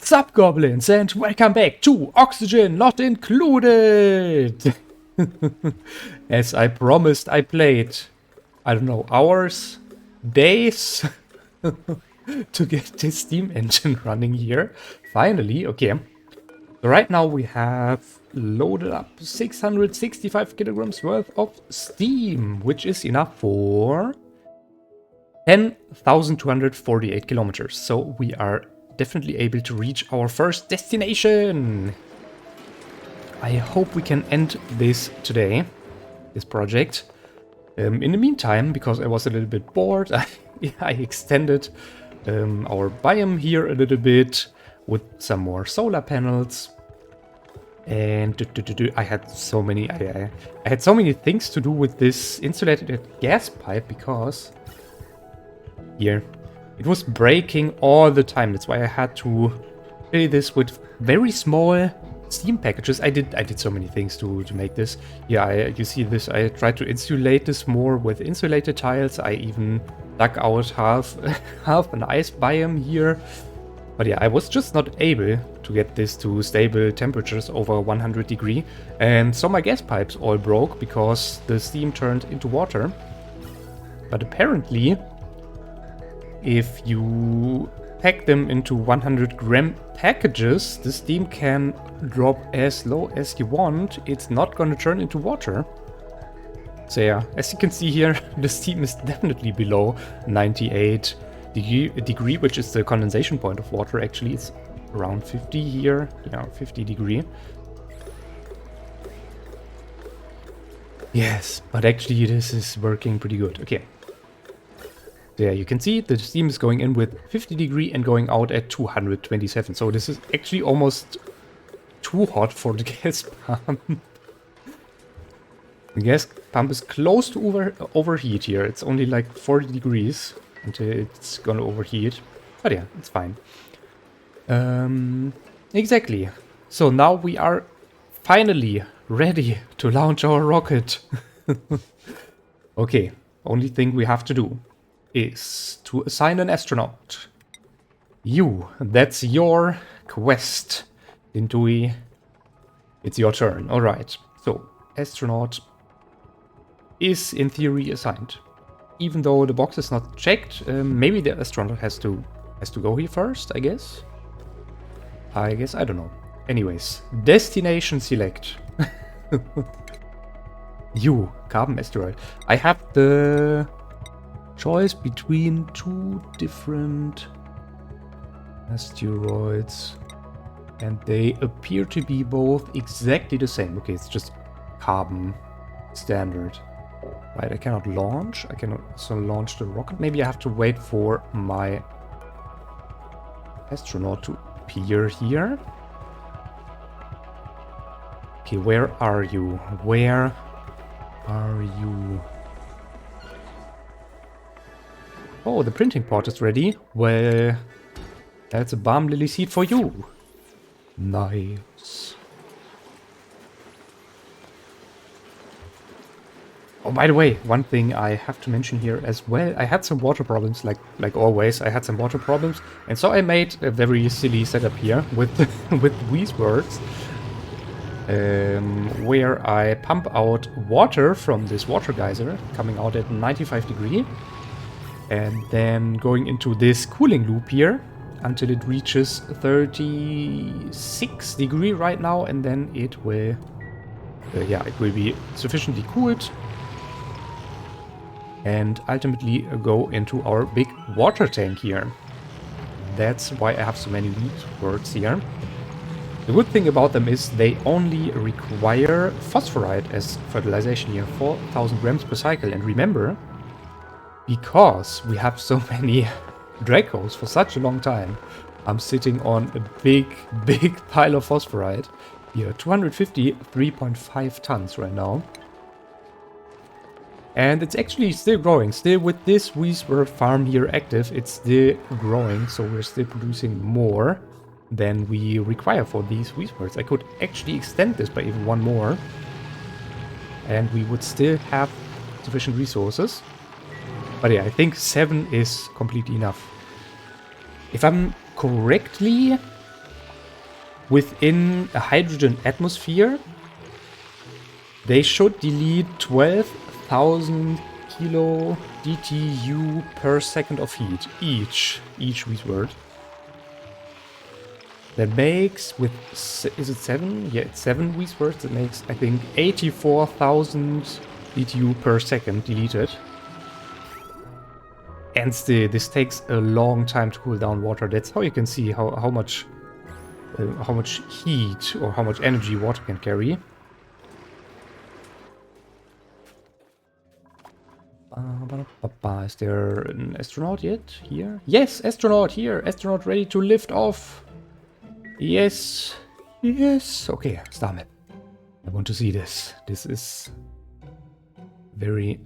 What's up, goblins, and welcome back to Oxygen Not Included! As I promised, I played, I don't know, hours, days to get this steam engine running here. Finally, okay. So right now we have loaded up 665 kilograms worth of steam, which is enough for 10,248 kilometers. So we are definitely able to reach our first destination. I hope we can end this today, this project. In the meantime, because I was a little bit bored, I extended our biome here a little bit with some more solar panels. And I had so many I had so many things to do with this insulated gas pipe, because here it was breaking all the time. That's why I had to fill this with very small steam packages. I did so many things to make this. Yeah, you see this. I tried to insulate this more with insulated tiles. I even dug out half an ice biome here. But yeah, I was just not able to get this to stable temperatures over 100 degrees. And so my gas pipes all broke because the steam turned into water. But apparently, if you pack them into 100-gram packages, the steam can drop as low as you want. It's not going to turn into water. So yeah, as you can see here, the steam is definitely below 98 degree, which is the condensation point of water. Actually, it's around 50 here. Yeah, 50 degree. Yes, but actually this is working pretty good. Okay. There you can see the steam is going in with 50 degree and going out at 227. So this is actually almost too hot for the gas pump. The gas pump is close to overheat here. It's only like 40 degrees until it's gonna overheat. But yeah, it's fine. Exactly. So now we are finally ready to launch our rocket. Okay, only thing we have to do is to assign an astronaut. That's your quest, Dintui. It's your turn. Alright, so astronaut is in theory assigned. Even though the box is not checked, maybe the astronaut has to go here first, I guess. I don't know. Anyways, destination select. Carbon asteroid. I have the choice between two different asteroids, and they appear to be both exactly the same. Okay, it's just carbon standard. Right, I cannot launch. I cannot also launch the rocket. Maybe I have to wait for my astronaut to appear here. Okay, where are you? Where are you? Oh, the printing pot is ready. Well, that's a balm lily seed for you. Nice. Oh, by the way, one thing I have to mention here as well. I had some water problems, like always. I had some water problems, and so I made a very silly setup here with with these words, where I pump out water from this water geyser, coming out at 95 degrees, and then going into this cooling loop here until it reaches 36 degrees right now, and then it will, it will be sufficiently cooled. And ultimately go into our big water tank here. That's why I have so many lead words here. The good thing about them is they only require phosphorite as fertilization here, 4,000 grams per cycle. And remember, because we have so many Dracos for such a long time, I'm sitting on a big pile of phosphorite here, 253.5 tons right now. And it's actually still growing. Still with this Weesword farm here active, it's still growing. So we're still producing more than we require for these Weeswords. I could actually extend this by even one more. And we would still have sufficient resources. But yeah, I think 7 is completely enough. If I'm correctly within a hydrogen atmosphere, they should delete 12,000 kilo DTU per second of heat each word. That makes, with, is it 7? Yeah, it's 7 words. That makes, I think, 84,000 DTU per second deleted. And still, this takes a long time to cool down water. That's how you can see how much heat or how much energy water can carry. Is there an astronaut yet here? Yes, astronaut here. Astronaut ready to lift off. Yes. Yes. Okay, star map. I want to see this. This is very...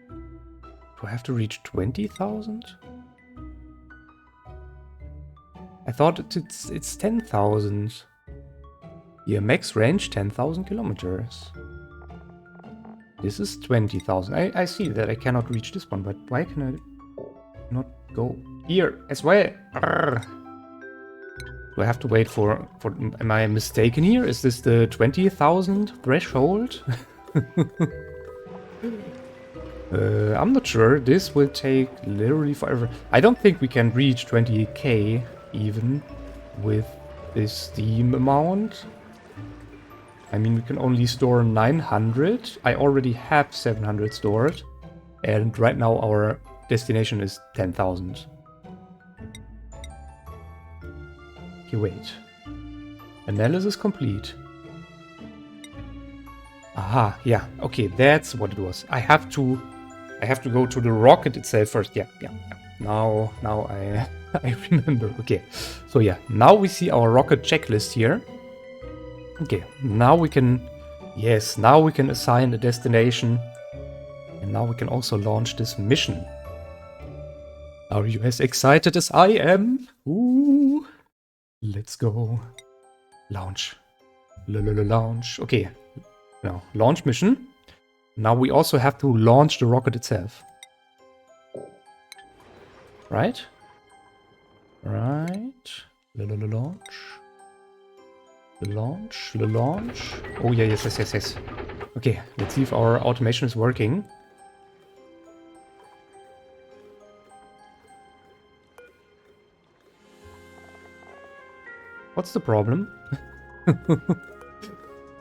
Do I have to reach 20,000? I thought it's 10,000. Yeah, max range 10,000 kilometers. This is 20,000. I see that I cannot reach this one, but why can I not go here as well? Arrgh. Do I have to wait for... Am I mistaken here? Is this the 20,000 threshold? I'm not sure. This will take literally forever. I don't think we can reach 20k even with this steam amount. I mean, we can only store 900. I already have 700 stored. And right now our destination is 10,000. Okay, wait. Analysis complete. Aha, yeah. Okay, that's what it was. I have to go to the rocket itself first. Yeah. Now I I remember. Okay. So yeah, now we see our rocket checklist here. Okay, now we can... Yes, now we can assign a destination. And now we can also launch this mission. Are you as excited as I am? Ooh. Let's go. Launch. Launch. Okay. Now, launch mission. Now we also have to launch the rocket itself. Right? Right. Launch. The launch. Oh, yeah, yes. Okay, let's see if our automation is working. What's the problem?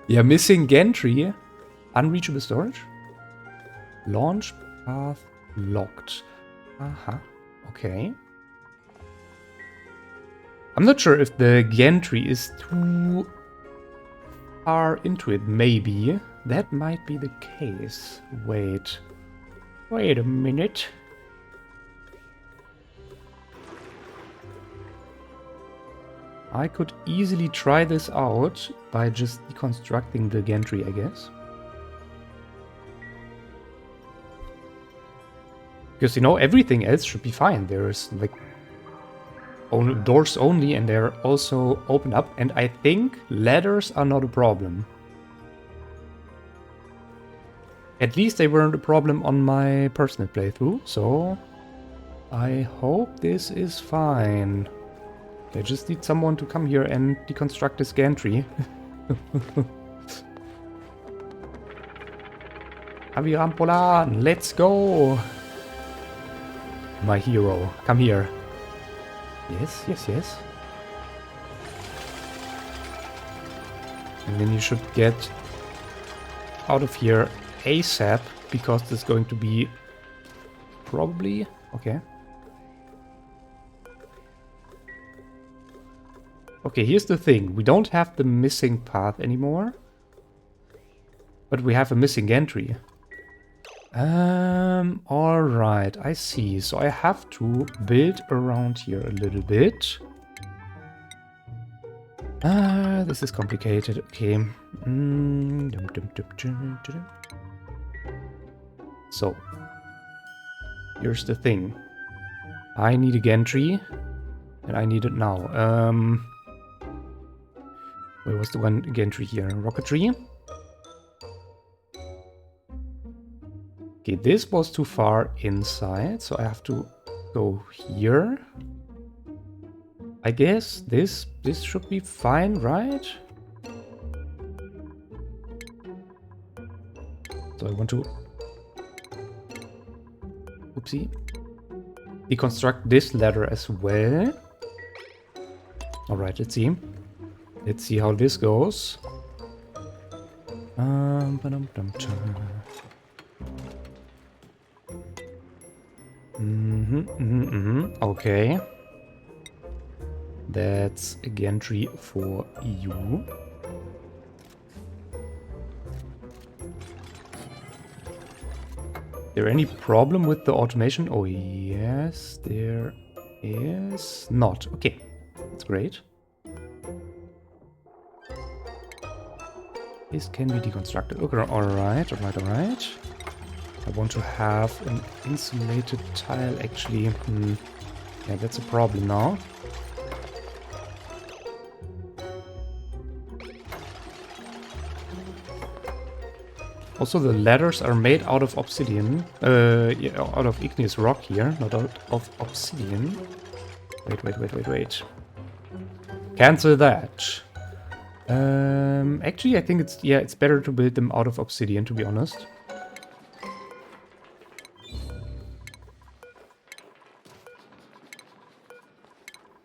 Yeah, missing gantry. Unreachable storage. Launch path locked. Aha, okay. I'm not sure if the gantry is too far into it, maybe. That might be the case. Wait a minute. I could easily try this out by just deconstructing the gantry, I guess. Because, you know, everything else should be fine. There's, like, doors only, and they're also open up. And I think ladders are not a problem. At least they weren't a problem on my personal playthrough, so I hope this is fine. I just need someone to come here and deconstruct this gantry. Javi Rampolan, let's go! My hero, come here. Yes. And then you should get out of here ASAP, because there's going to be probably... Okay. Okay, here's the thing. We don't have the missing path anymore. But we have a missing gantry. Alright, I see. So I have to build around here a little bit. This is complicated. Okay. So, here's the thing. I need a gantry, and I need it now. Where was the one gantry here? Rocketry. Okay, this was too far inside, so I have to go here. I guess this should be fine, right? So I want to... Oopsie. Deconstruct this ladder as well. Alright, let's see. Let's see how this goes. Okay. That's a gantry for you. There any problem with the automation? Oh yes, there is not. Okay, that's great. This can be deconstructed. Okay, alright. I want to have an insulated tile actually. Yeah, that's a problem now. Also, the ladders are made out of obsidian. Yeah, out of igneous rock here, not out of obsidian. Wait. Cancel that. Actually, I think it's better to build them out of obsidian, to be honest.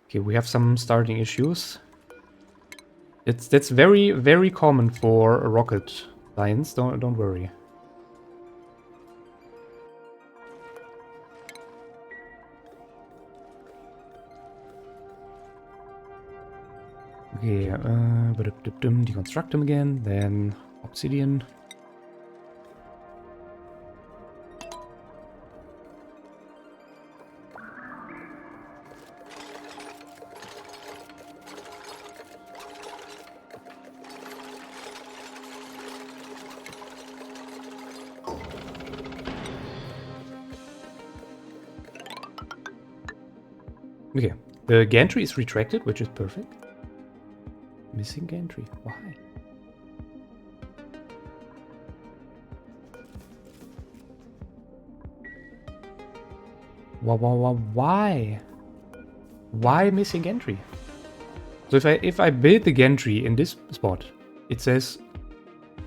Okay, we have some starting issues. That's very, very common for rocket science. Don't worry. Okay, deconstruct them again, then obsidian. Okay, the gantry is retracted, which is perfect. Missing gantry. Why? Why? Why missing gantry? So if I build the gantry in this spot, it says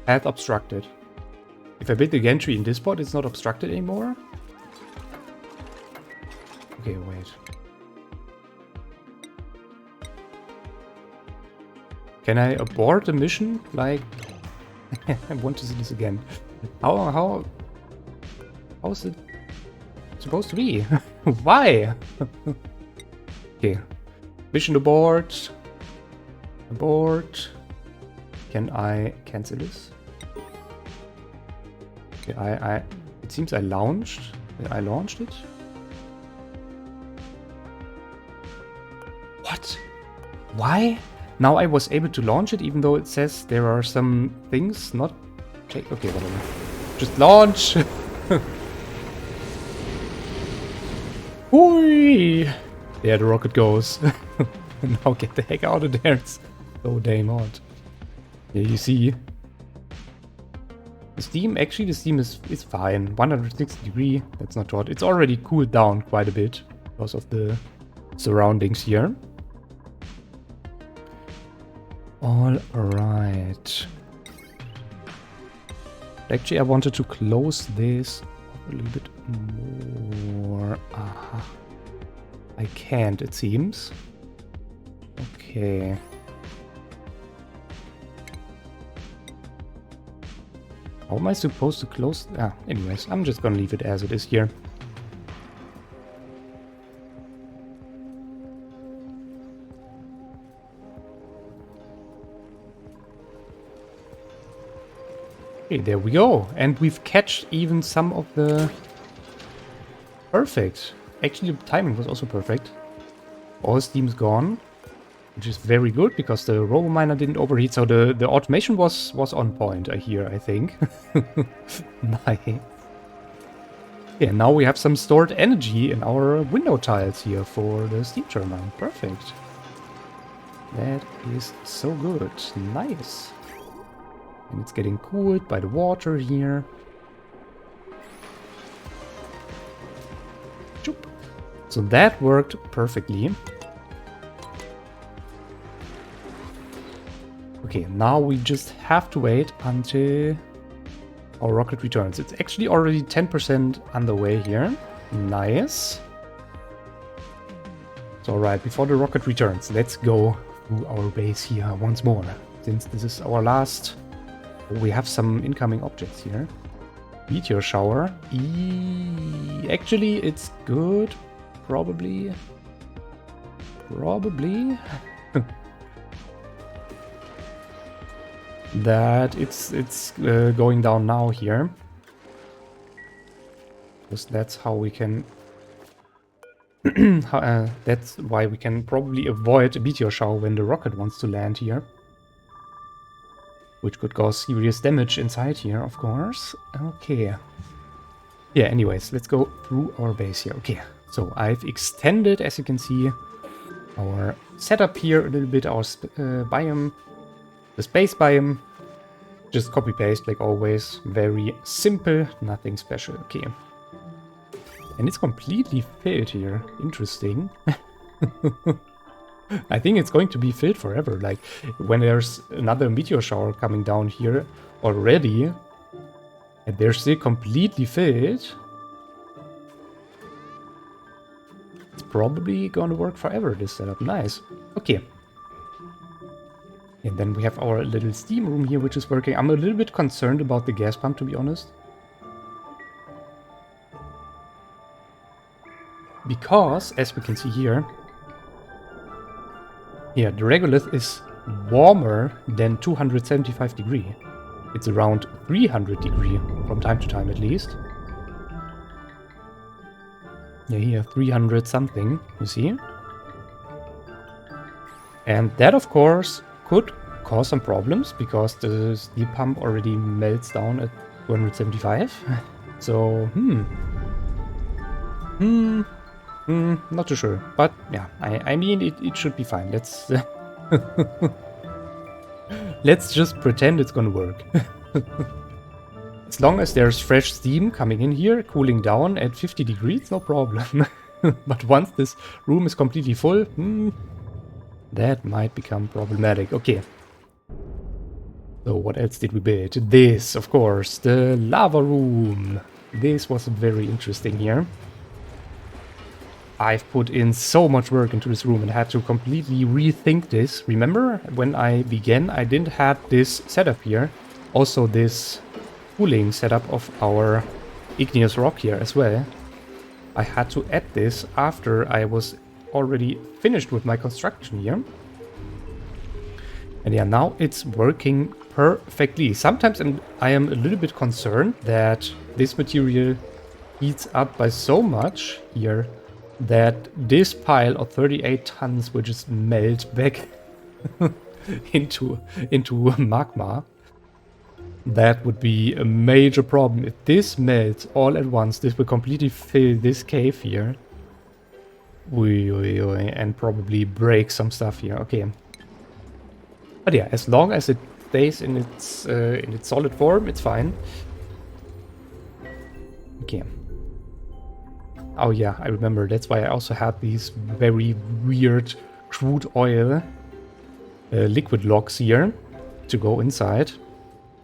path obstructed. If I build the gantry in this spot, it's not obstructed anymore. Okay, wait. Can I abort the mission? Like, I want to see this again. How is it supposed to be? Why? Okay, mission abort. Abort. Can I cancel this? Okay, it seems I launched it. What? Why? Now I was able to launch it, even though it says there are some things not... Okay, whatever. Just launch! Whee! There the rocket goes. Now get the heck out of there. It's so damn hot. Yeah, you see. The steam is fine. 160 degrees. That's not hot. It's already cooled down quite a bit because of the surroundings here. All right. Actually, I wanted to close this a little bit more. Aha. I can't, it seems. Okay. How am I supposed to close? Anyways, I'm just gonna leave it as it is here. Okay, there we go. And we've catched even some of the... Perfect. Actually, the timing was also perfect. All steam's gone, which is very good because the robo miner didn't overheat. So the automation was on point, I think. Nice. Yeah, now we have some stored energy in our window tiles here for the steam turbine. Perfect. That is so good. Nice. And it's getting cooled by the water here. Choop. So that worked perfectly. Okay, now we just have to wait until our rocket returns. It's actually already 10% on the way here. Nice. So right, before the rocket returns, let's go through our base here once more. Since this is our last... we have some incoming objects here. Meteor shower. Actually, it's good. Probably. That it's going down now here. Because that's how we can... that's why we can probably avoid a meteor shower when the rocket wants to land here. Which could cause serious damage inside here, of course. Okay. Yeah, anyways, let's go through our base here. Okay, so I've extended, as you can see, our setup here a little bit, our biome, the space biome. Just copy-paste, like always. Very simple, nothing special. Okay. And it's completely filled here. Interesting. I think it's going to be filled forever. Like, when there's another meteor shower coming down here already, and they're still completely filled, it's probably gonna work forever, this setup. Nice. Okay. And then we have our little steam room here, which is working. I'm a little bit concerned about the gas pump, to be honest. Because, as we can see here, yeah, the regolith is warmer than 275 degree. It's around 300 degree from time to time at least. Yeah, here 300 something, you see. And that, of course, could cause some problems because the steel pump already melts down at 275. So, not too sure. But yeah, I mean, it should be fine. Let's let's just pretend it's gonna work. As long as there's fresh steam coming in here, cooling down at 50 degrees, no problem. But once this room is completely full, that might become problematic. Okay. So what else did we build? This, of course, the lava room. This was very interesting here. I've put in so much work into this room and had to completely rethink this. Remember, when I began, I didn't have this setup here. Also this cooling setup of our igneous rock here as well. I had to add this after I was already finished with my construction here. And yeah, now it's working perfectly. Sometimes I am a little bit concerned that this material heats up by so much here that this pile of 38 tons will just melt back into magma. That would be a major problem. If this melts all at once, this will completely fill this cave here. And probably break some stuff here. Okay. But yeah, as long as it stays in its solid form, it's fine. Okay. Oh yeah, I remember. That's why I also had these very weird crude oil liquid logs here to go inside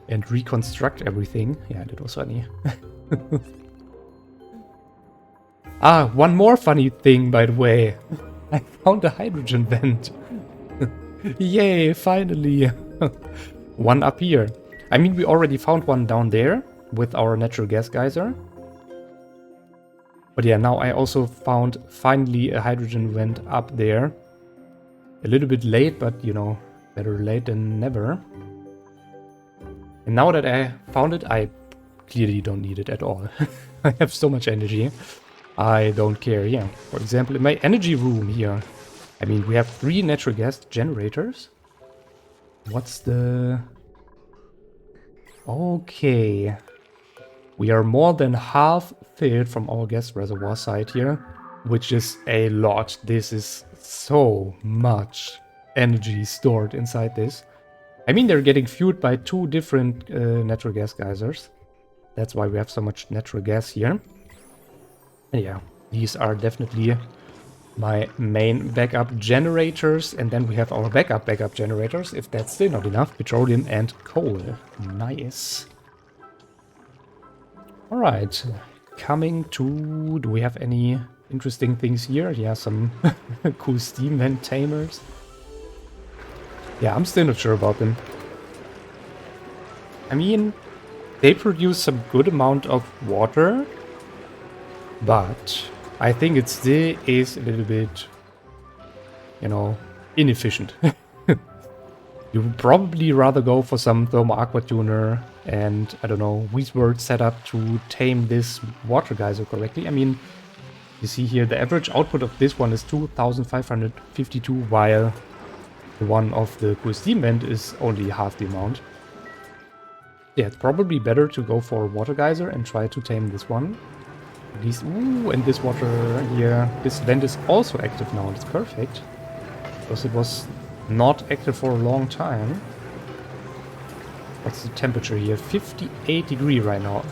and reconstruct everything. Yeah, that was funny. Ah, one more funny thing, by the way. I found a hydrogen vent. Yay, finally. One up here. I mean, we already found one down there with our natural gas geyser. But yeah, now I also found finally a hydrogen vent up there. A little bit late, but you know, better late than never. And now that I found it, I clearly don't need it at all. I have so much energy. I don't care, yeah. For example, in my energy room here, I mean, we have 3 natural gas generators. What's the... Okay. We are more than half filled from our gas reservoir side here, which is a lot. This is so much energy stored inside this. I mean, they're getting fueled by 2 different natural gas geysers. That's why we have so much natural gas here. And yeah, these are definitely my main backup generators, and then we have our backup generators, if that's still not enough, petroleum and coal. Nice. Alright, coming to... do we have any interesting things here? Yeah, some cool steam vent tamers. Yeah, I'm still not sure about them. I mean, they produce some good amount of water, but I think it still is a little bit, you know, inefficient. You would probably rather go for some thermal aqua tuner and, I don't know, Weezword setup to tame this water geyser correctly. I mean, you see here the average output of this one is 2552, while the one of the cool steam vent is only half the amount. Yeah, it's probably better to go for water geyser and try to tame this one. At least, ooh, and this water here, this vent is also active now. It's perfect, because it was not active for a long time. What's the temperature here? 58 degrees right now.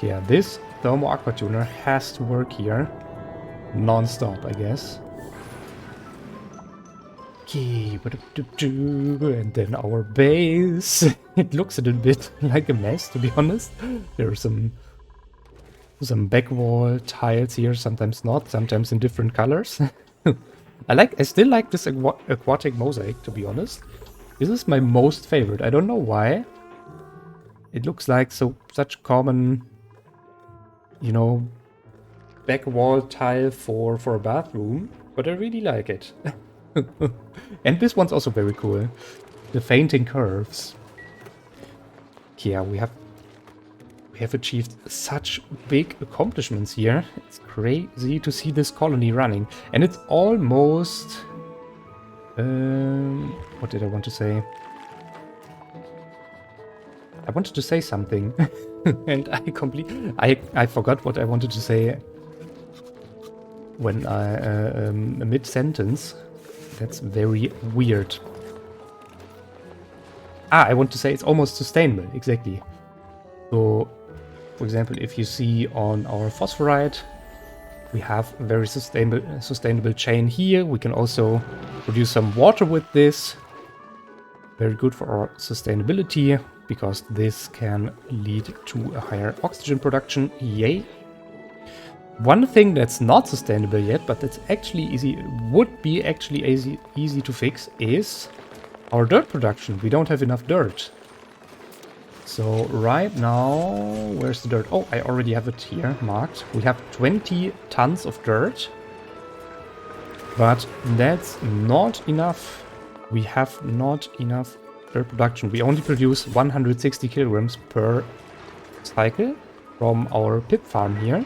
Yeah, this thermal aqua tuner has to work here non-stop, I guess. Okay, and then our base. It looks a little bit like a mess, to be honest. There are some back wall tiles here, sometimes not, sometimes in different colors. I still like this aquatic mosaic, to be honest. This is my most favorite. I don't know why. It looks like such common, you know, back wall tile for a bathroom, but I really like it. And this one's also very cool. The fainting curves. Yeah, we have achieved such big accomplishments here. It's crazy to see this colony running. And it's almost... what did I want to say? I wanted to say something. And I forgot what I wanted to say when I... mid-sentence. That's very weird. I want to say it's almost sustainable, exactly. So, for example, if you see on our phosphorite, we have a very sustainable chain here. We can also produce some water with this. Very good for our sustainability, because this can lead to a higher oxygen production. Yay! One thing that's not sustainable yet, but that's actually easy, would be actually easy to fix, is our dirt production. We don't have enough dirt. So right now, where's the dirt? Oh, I already have it here marked. We have 20 tons of dirt, but that's not enough. We have not enough dirt production. We only produce 160 kilograms per cycle from our pip farm here.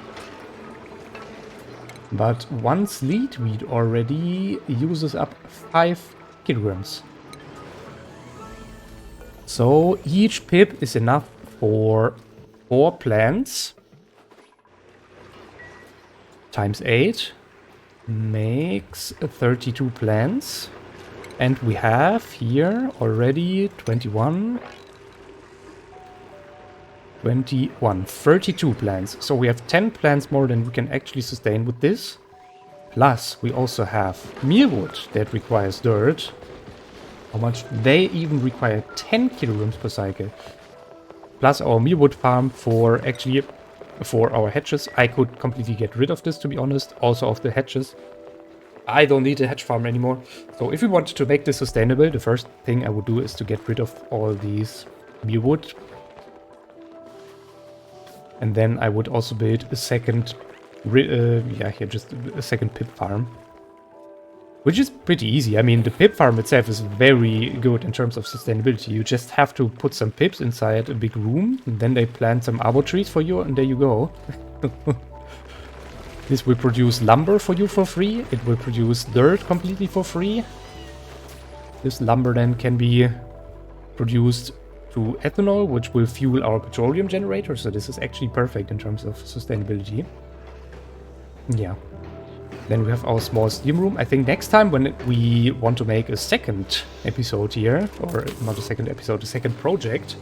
But one sleet weed already uses up 5 kilograms. So each pip is enough for 4 plants. Times 8 makes 32 plants. And we have here already 32 plants. So we have 10 plants more than we can actually sustain with this. Plus, we also have mealwood that requires dirt. How much? They even require 10 kilograms per cycle. Plus our mealwood farm for our hedges. I could completely get rid of this, to be honest. Also of the hedges. I don't need a hedge farm anymore. So if we wanted to make this sustainable, the first thing I would do is to get rid of all these mealwood. And then I would also build a second, just a second pip farm. Which is pretty easy. I mean, the pip farm itself is very good in terms of sustainability. You just have to put some pips inside a big room, and then they plant some avo trees for you, and there you go. This will produce lumber for you for free. It will produce dirt completely for free. This lumber then can be produced to ethanol, which will fuel our petroleum generator. So this is actually perfect in terms of sustainability. Yeah. Then we have our small steam room. I think next time when we want to make a second episode here, or not a second episode, a second project,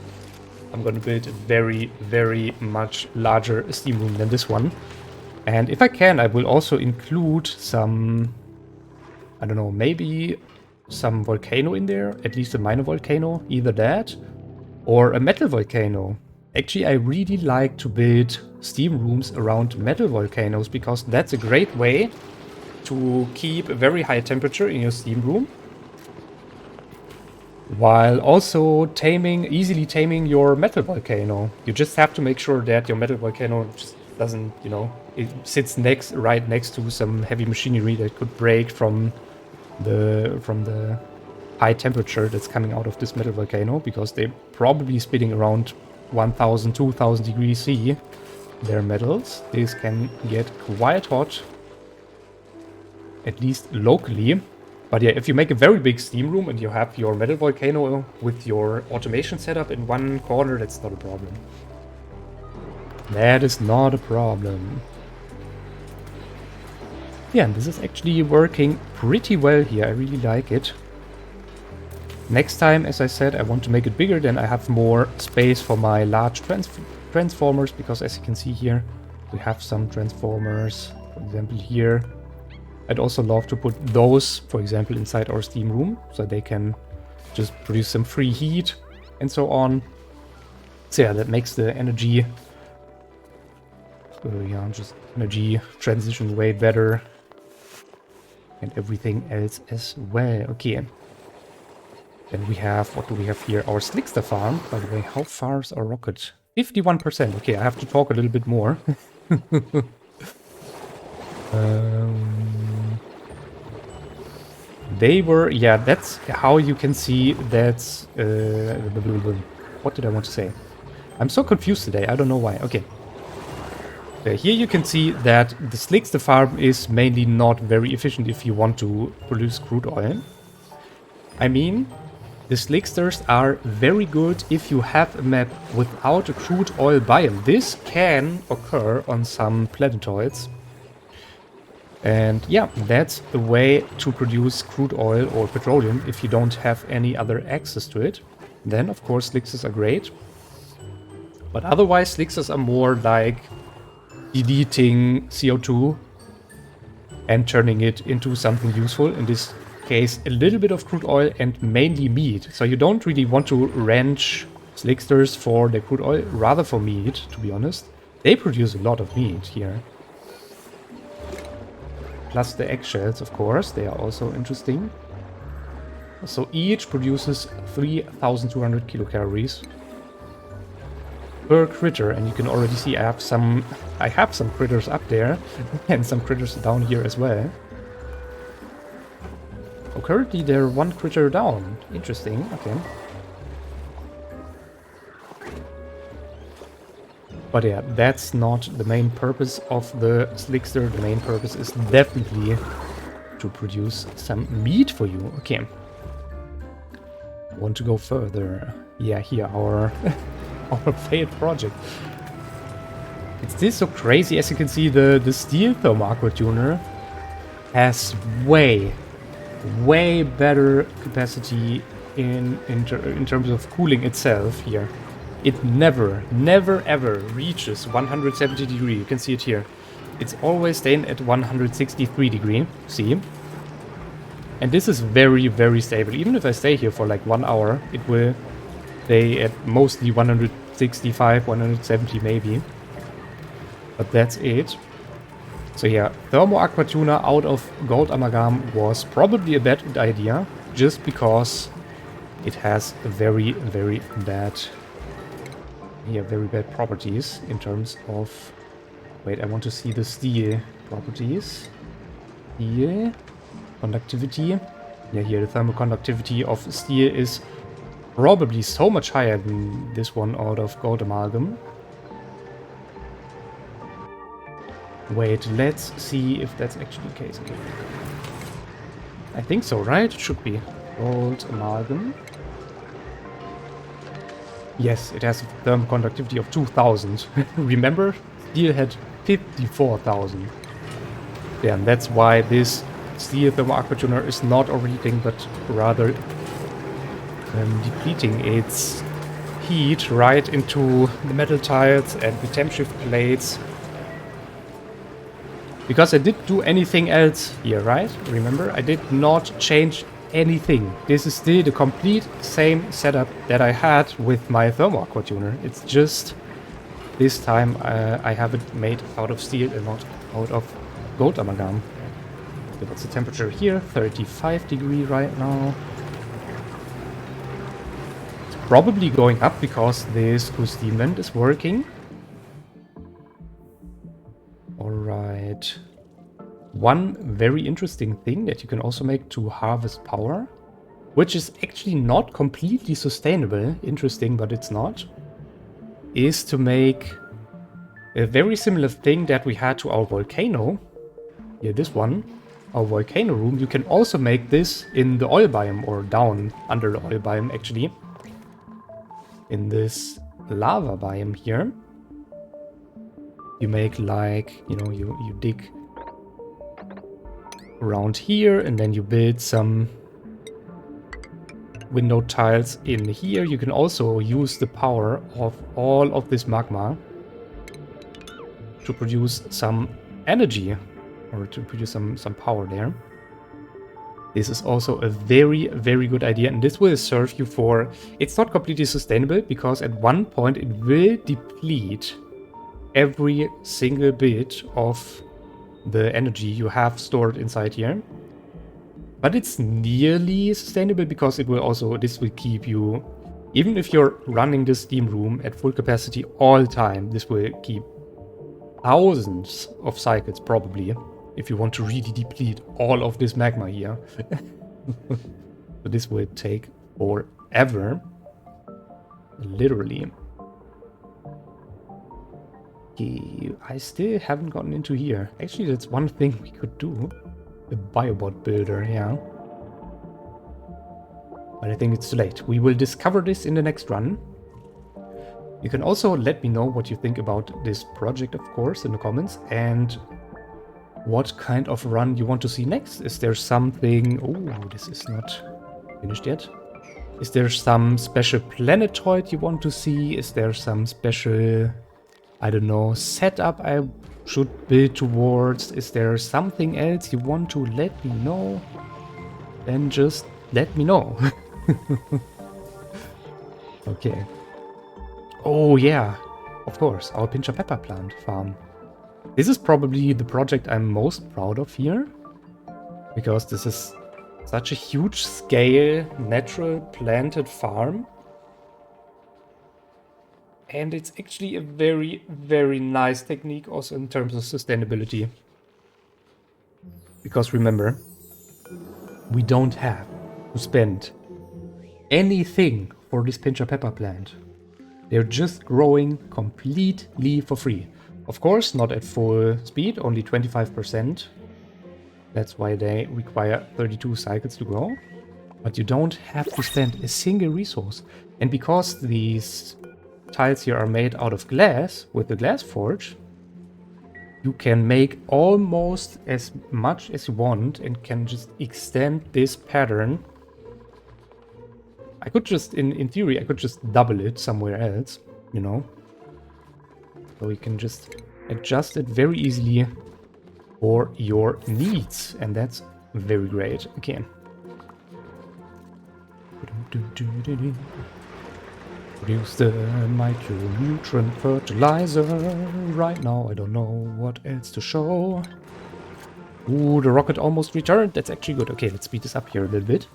I'm going to build a very, very much larger steam room than this one. And if I can, I will also include some, I don't know, maybe some volcano in there, at least a minor volcano, either that or a metal volcano. Actually, I really like to build steam rooms around metal volcanoes because that's a great way to keep a very high temperature in your steam room, while also easily taming your metal volcano. You just have to make sure that your metal volcano just doesn't, you know, it sits right next to some heavy machinery that could break from the high temperature that's coming out of this metal volcano, because they're probably spitting around 1000, 2000 degrees C, their metals. This can get quite hot, at least locally. But yeah, if you make a very big steam room and you have your metal volcano with your automation setup in one corner, that's not a problem. That is not a problem. Yeah, and this is actually working pretty well here. I really like it. Next time, as I said, I want to make it bigger, then I have more space for my large transformers, because as you can see here, we have some transformers, for example here. I'd also love to put those, for example, inside our steam room, so they can just produce some free heat and so on. So yeah, that makes the energy, just energy transition way better, and everything else as well. Okay. Then we have, what do we have here? Our Slickster farm. By the way, how far is our rocket? 51%. Okay, I have to talk a little bit more. They were, yeah, that's how you can see that's, what did I want to say? I'm so confused today, I don't know why. Okay. Here you can see that the Slickster farm is mainly not very efficient if you want to produce crude oil. I mean, the Slicksters are very good if you have a map without a crude oil biome. This can occur on some planetoids. And yeah, that's the way to produce crude oil or petroleum if you don't have any other access to it. Then, of course, Slicksters are great. But otherwise, Slicksters are more like deleting CO2 and turning it into something useful. In this case, a little bit of crude oil and mainly meat. So you don't really want to ranch Slicksters for the crude oil, rather for meat, to be honest. They produce a lot of meat here. Plus the eggshells, of course, they are also interesting. So each produces 3,200 kilocalories per critter, and you can already see I have some critters up there and some critters down here as well. Oh, currently they're one critter down. Interesting. Okay. But yeah, that's not the main purpose of the Slickster. The main purpose is definitely to produce some meat for you. Okay. Want to go further. Yeah, here, our failed project. It's this so crazy. As you can see, the steel thermal aqua tuner has way better capacity in terms of cooling itself here. It never ever reaches 170 degrees. You can see it here. It's always staying at 163 degrees. See? And this is very stable. Even if I stay here for like 1 hour, it will stay at mostly 165, 170 maybe. But that's it. So yeah, thermo aqua tuna out of gold amalgam was probably a bad idea, just because it has very bad, very bad properties in terms of. Wait, I want to see the steel properties. Steel conductivity. Yeah, here the thermoconductivity of steel is probably so much higher than this one out of gold amalgam. Wait, let's see if that's actually the case. Okay. I think so, right? It should be. Gold amalgam. Yes, it has a thermoconductivity of 2000. Remember? Steel had 54,000. Yeah, and that's why this steel thermal aqua tuner is not overheating, but rather depleting its heat right into the metal tiles and the temp shift plates. Because I didn't do anything else here, right? Remember, I did not change anything. This is still the complete same setup that I had with my thermal aqua tuner. It's just this time I have it made out of steel and not out of gold amalgam. So what's the temperature here? 35 degrees right now. It's probably going up because this cool steam vent is working. Alright. One very interesting thing that you can also make to harvest power, which is actually not completely sustainable, interesting but it's not, is to make a very similar thing that we had to our volcano. Yeah, this one. Our volcano room. You can also make this in the oil biome, or down under the oil biome actually. In this lava biome here. You make like, you know, you dig around here and then you build some window tiles in here. You can also use the power of all of this magma to produce some energy, or to produce some power there. This is also a very, very good idea, and this will serve you for... It's not completely sustainable, because at one point it will deplete every single bit of the energy you have stored inside here. But it's nearly sustainable, because it will also... This will keep you... Even if you're running this steam room at full capacity all the time, this will keep thousands of cycles probably, if you want to really deplete all of this magma here. So this will take forever. Literally. Okay, I still haven't gotten into here. Actually, that's one thing we could do. The biobot builder, yeah. But I think it's too late. We will discover this in the next run. You can also let me know what you think about this project, of course, in the comments, and what kind of run you want to see next. Is there something... Oh, this is not finished yet. Is there some special planetoid you want to see? Is there some special, I don't know, setup I should build towards? Is there something else you want to let me know? Then just let me know. Okay. Oh yeah, of course, our pincher pepper plant farm. This is probably the project I'm most proud of here, because this is such a huge scale natural planted farm. And it's actually a very, very nice technique also in terms of sustainability. Because remember, we don't have to spend anything for this pincher pepper plant. They're just growing completely for free. Of course, not at full speed, only 25%. That's why they require 32 cycles to grow. But you don't have to spend a single resource. And because these tiles here are made out of glass, with the glass forge, you can make almost as much as you want and can just extend this pattern. I could just, in theory, I could just double it somewhere else, you know. So you can just adjust it very easily for your needs. And that's very great. Okay. Produce the micronutrient fertilizer. Right now, I don't know what else to show. Ooh, the rocket almost returned. That's actually good. Okay, let's speed this up here a little bit.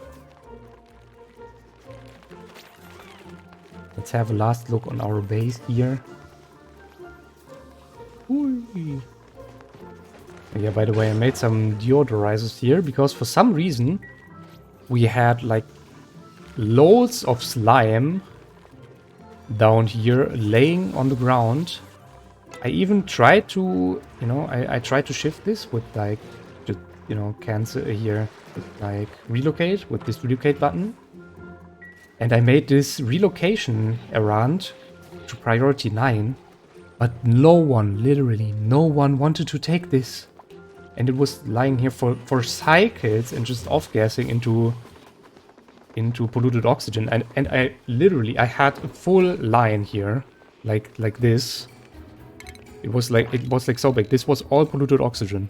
Let's have a last look on our base here. Ooh. Yeah, by the way, I made some deodorizers here because for some reason we had like loads of slime down here laying on the ground. I even tried to, you know, I tried to shift this with like, just, you know, cancel here, with like relocate with this relocate button. And I made this relocation errand to priority 9, but no one, literally no one wanted to take this. And it was lying here for cycles and just off-gassing into polluted oxygen. And I literally, I had a full line here, like this. It was like so big. This was all polluted oxygen.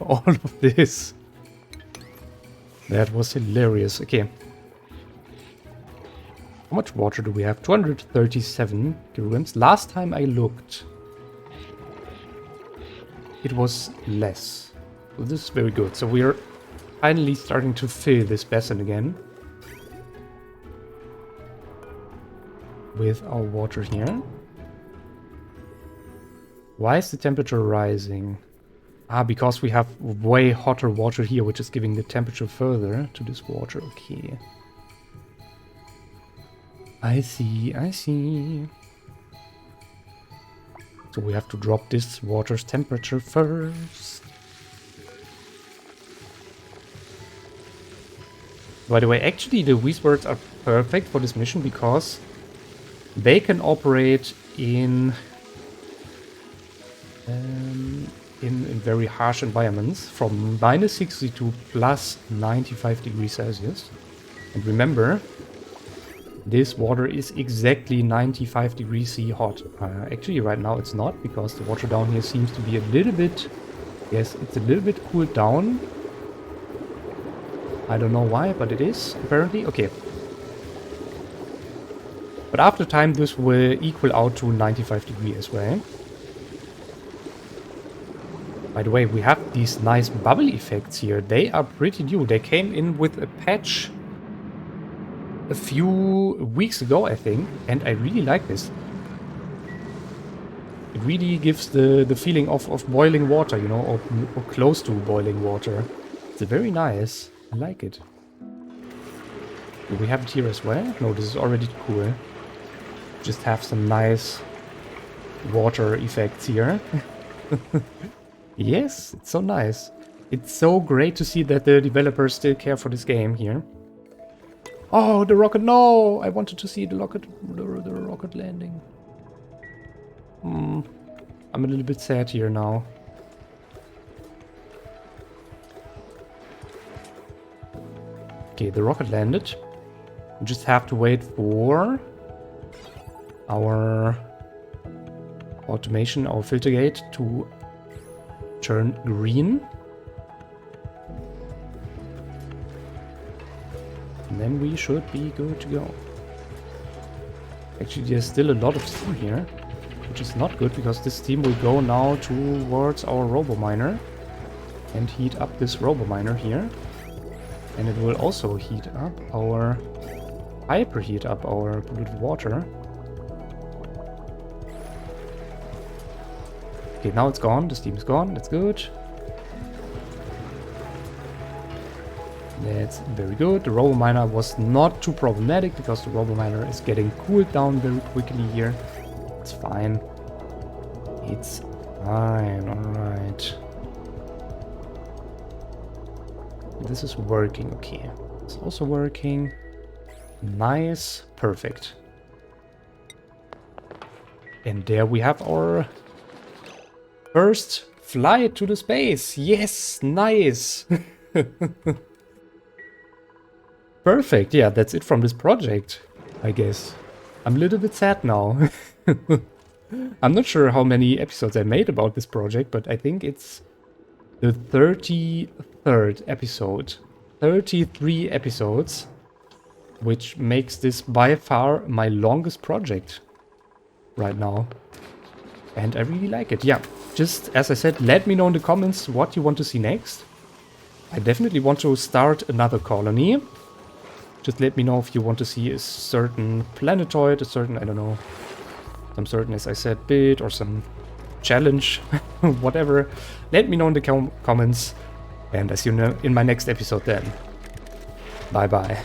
all of this. That was hilarious. Okay. How much water do we have? 237 kilograms. Last time I looked, it was less. So this is very good. So we're finally starting to fill this basin again with our water here. Why is the temperature rising? Ah, because we have way hotter water here, which is giving the temperature further to this water. Okay. I see, I see. So we have to drop this water's temperature first. By the way, actually the Wheatbirds are perfect for this mission because they can operate in very harsh environments from -60 to +95 degrees Celsius. And remember, this water is exactly 95 degrees C hot. Actually, right now it's not, because the water down here seems to be a little bit... Yes, it's a little bit cooled down. I don't know why, but it is, apparently. Okay. But after time, this will equal out to 95 degrees as well. By the way, we have these nice bubble effects here. They are pretty new. They came in with a patch a few weeks ago, I think, and I really like this. It really gives the feeling of boiling water, you know, or close to boiling water. It's very nice. I like it. Do we have it here as well? No, this is already cool. Just have some nice water effects here. Yes, it's so nice. It's so great to see that the developers still care for this game here. Oh, the rocket! No, I wanted to see the rocket landing. I'm a little bit sad here now. Okay, the rocket landed. We just have to wait for our automation, our filter gate to turn green. And then we should be good to go. Actually, there's still a lot of steam here, which is not good, because this steam will go now towards our robo-miner and heat up this robo-miner here. And it will also heat up our... hyperheat up our polluted water. Okay, now it's gone. The steam is gone. That's good. That's very good. The robo-miner was not too problematic, because the robo-miner is getting cooled down very quickly here. It's fine. It's fine. Alright. This is working. Okay. It's also working. Nice. Perfect. And there we have our first flight to the space. Yes, nice. Perfect. Yeah, that's it from this project, I guess. I'm a little bit sad now. I'm not sure how many episodes I made about this project, but I think it's the 33rd episode. 33 episodes, which makes this by far my longest project right now. And I really like it. Yeah, just as I said, let me know in the comments what you want to see next. I definitely want to start another colony. Just let me know if you want to see a certain planetoid, a certain, I don't know, some certain, as I said, bit, or some challenge, whatever. Let me know in the comments, and I see you in my next episode then. Bye bye.